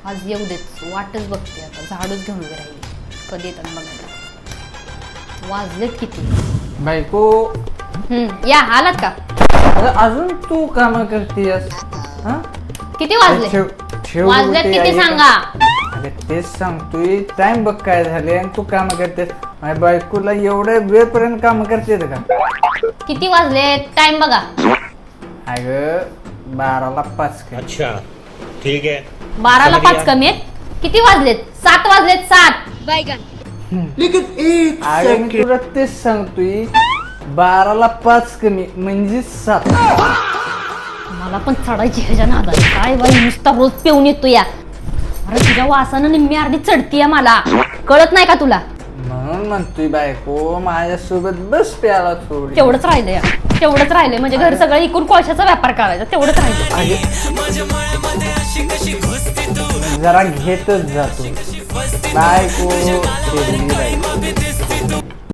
आज येऊ देत, वाटच बघते आता. झाडूच घेऊन उभी राहिली, कधी येतात बघायला. वाजलेत किती? बायको या आलात का? अजून तू काम करतेस? किती वाजले? वाजलेत किती सांगा? अरे तेच सांगतोय, टाइम बघ काय झाले आणि तू काम करतेस. माझ्या बायकोला एवढ्या वेळपर्यंत काम करते का? किती वाजले? टाइम बघा. अगं 12:05 का? अच्छा ठीक आहे. 12:05 कमी आहेत. किती वाजलेत? 7 वाजलेत. 7 अगं मी तुला तेच सांगतोय, 12:05 कमी म्हणजे 7. मला पण चढायची ह्याच्या नादात. काय बाई नुसता रोज पिऊन येतो या. अरे तुझ्या वासानं निम्मी अर्धी चढतीये मला, कळत नाही का तुला? म्हणून म्हणतोय बायको माझ्यासोबत बस प्याला थोडी. तेवढंच राहिलंय, तेवढंच राहिलंय. म्हणजे घर सगळं इकून कोळशाचा व्यापार करायचा, तेवढंच राहिलंय. जरा घेतच जातो बायको.